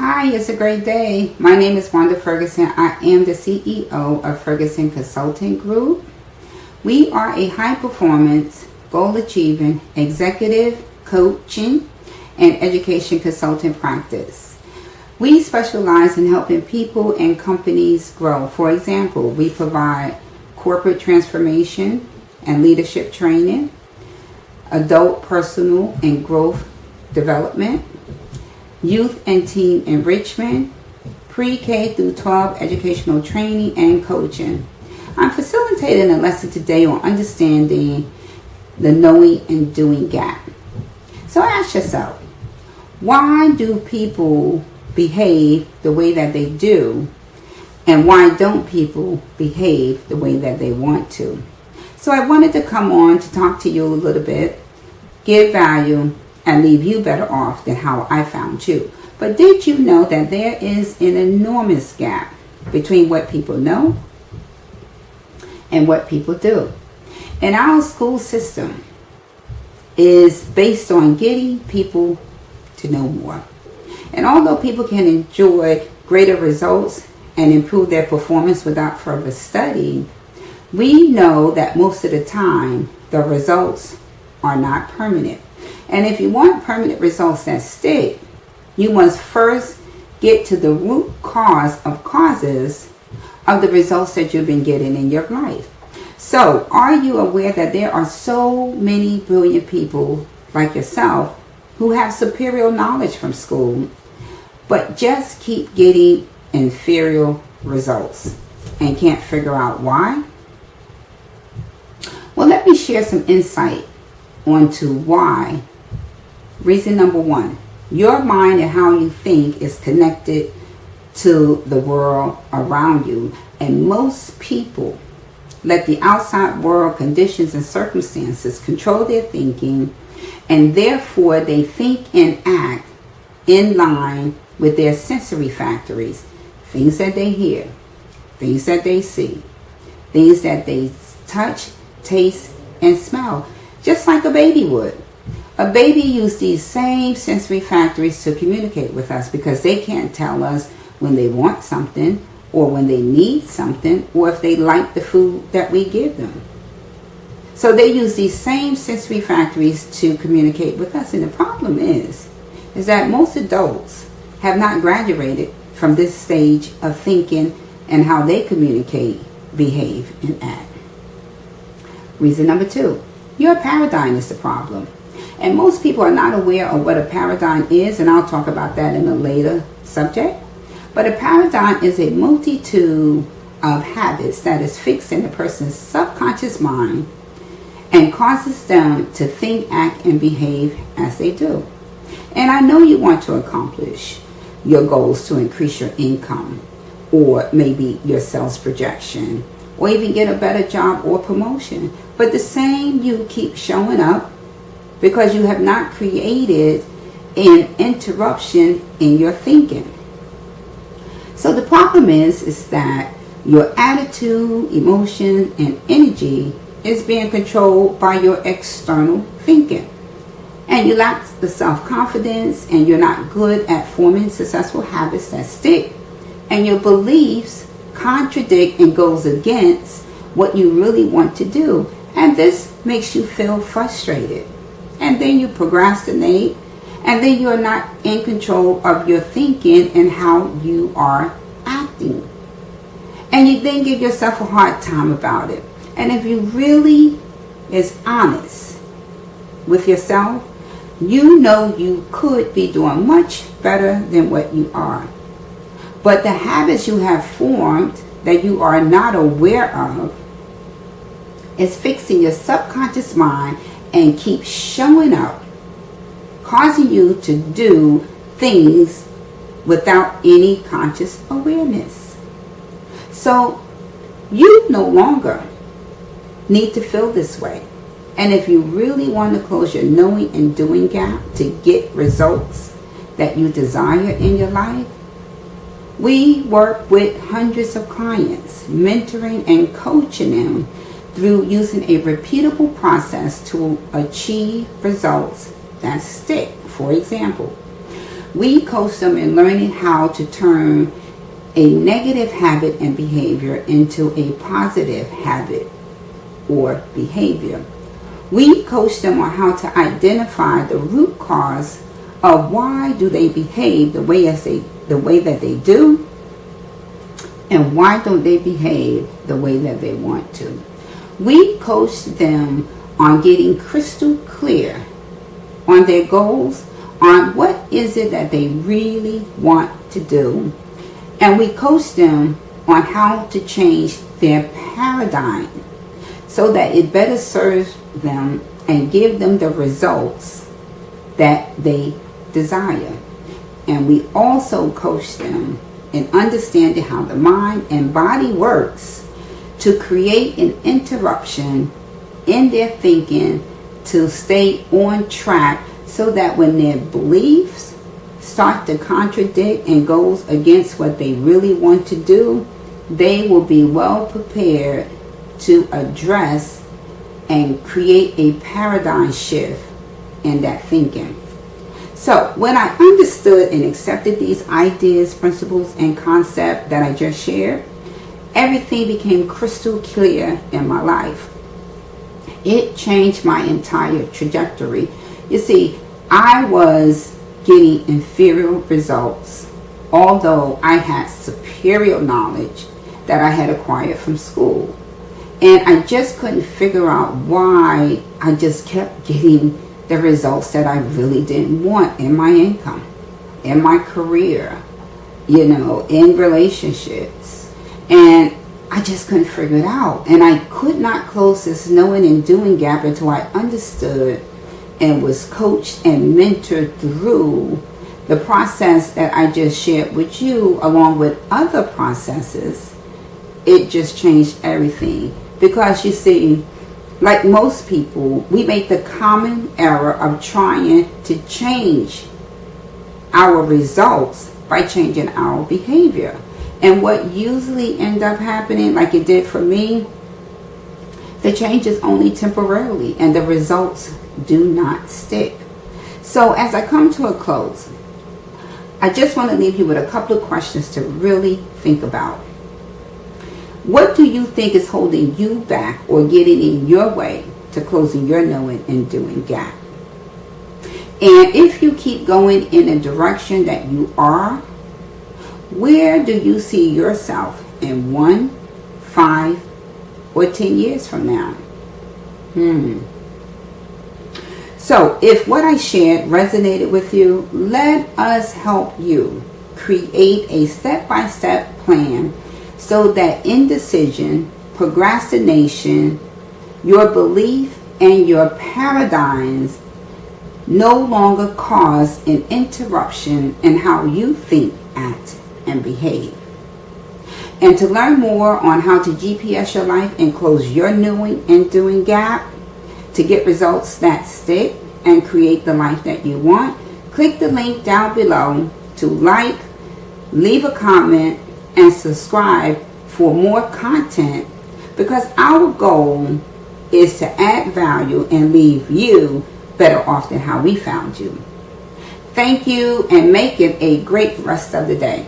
Hi, it's a great day. My name is Wanda Ferguson. I am the CEO of Ferguson Consulting Group. We are a high-performance, goal-achieving, executive, coaching, and education consulting practice. We specialize in helping people and companies grow. For example, we provide corporate transformation and leadership training, adult personal and growth development, youth and teen enrichment, pre-K through 12 educational training and coaching. I'm facilitating a lesson today on understanding the knowing and doing gap. So ask yourself, why do people behave the way that they do, and why don't people behave the way that they want to? So I wanted to come on to talk to you a little bit, give value, and leave you better off than how I found you. But did you know that there is an enormous gap between what people know and what people do? And our school system is based on getting people to know more. And although people can enjoy greater results and improve their performance without further study, we know that most of the time the results are not permanent. And if you want permanent results that stick, you must first get to the root cause of causes of the results that you've been getting in your life. So, are you aware that there are so many brilliant people like yourself who have superior knowledge from school, but just keep getting inferior results and can't figure out why? Well, let me share some insight onto why. Reason number one, your mind and how you think is connected to the world around you. And most people let the outside world conditions and circumstances control their thinking, and therefore they think and act in line with their sensory factories. Things that they hear, things that they see, things that they touch, taste, and smell, just like a baby would. A baby uses these same sensory factories to communicate with us because they can't tell us when they want something or when they need something or if they like the food that we give them. So they use these same sensory factories to communicate with us. And the problem is that most adults have not graduated from this stage of thinking and how they communicate, behave, and act. Reason number two, your paradigm is the problem. And most people are not aware of what a paradigm is, and I'll talk about that in a later subject. But a paradigm is a multitude of habits that is fixed in a person's subconscious mind and causes them to think, act, and behave as they do. And I know you want to accomplish your goals to increase your income, or maybe your sales projection, or even get a better job or promotion. But the same you keep showing up because you have not created an interruption in your thinking. So the problem is that your attitude, emotion, and energy is being controlled by your external thinking. And you lack the self-confidence, and you're not good at forming successful habits that stick. And your beliefs contradict and goes against what you really want to do. And this makes you feel frustrated. And then you procrastinate, and then you're not in control of your thinking and how you are acting. And you then give yourself a hard time about it. And if you really is honest with yourself, you know you could be doing much better than what you are. But the habits you have formed that you are not aware of is fixing your subconscious mind and keep showing up, causing you to do things without any conscious awareness. So you no longer need to feel this way. And if you really want to close your knowing and doing gap to get results that you desire in your life, we work with hundreds of clients, mentoring and coaching them through using a repeatable process to achieve results that stick. For example, We coach them in learning how to turn a negative habit and behavior into a positive habit or behavior. We coach them on how to identify the root cause of why do they behave the way that they do, and why don't they behave the way that they want to. We coach them on getting crystal clear on their goals, on what is it that they really want to do. And we coach them on how to change their paradigm so that it better serves them and give them the results that they desire. And we also coach them in understanding how the mind and body works to create an interruption in their thinking to stay on track, so that when their beliefs start to contradict and goes against what they really want to do, they will be well prepared to address and create a paradigm shift in that thinking. So when I understood and accepted these ideas, principles, and concepts that I just shared, everything became crystal clear in my life. It changed my entire trajectory. You see, I was getting inferior results, although I had superior knowledge that I had acquired from school. And I just couldn't figure out why I just kept getting the results that I really didn't want in my income, in my career, in relationships. And I just couldn't figure it out. And I could not close this knowing and doing gap until I understood and was coached and mentored through the process that I just shared with you, along with other processes. It just changed everything. Because you see, like most people, we make the common error of trying to change our results by changing our behavior. And what usually ends up happening, like it did for me, the change is only temporarily and the results do not stick. So as I come to a close, I just want to leave you with a couple of questions to really think about. What do you think is holding you back or getting in your way to closing your knowing and doing gap? And if you keep going in a direction that you are, where do you see yourself in 1, 5, or 10 years from now? So if what I shared resonated with you, let us help you create a step-by-step plan so that indecision, procrastination, your belief, and your paradigms no longer cause an interruption in how you think, act, and behave. And to learn more on how to GPS your life and close your knowing and doing gap to get results that stick and create the life that you want, click the link down below to like, leave a comment, and subscribe for more content, because our goal is to add value and leave you better off than how we found you. Thank you, and make it a great rest of the day.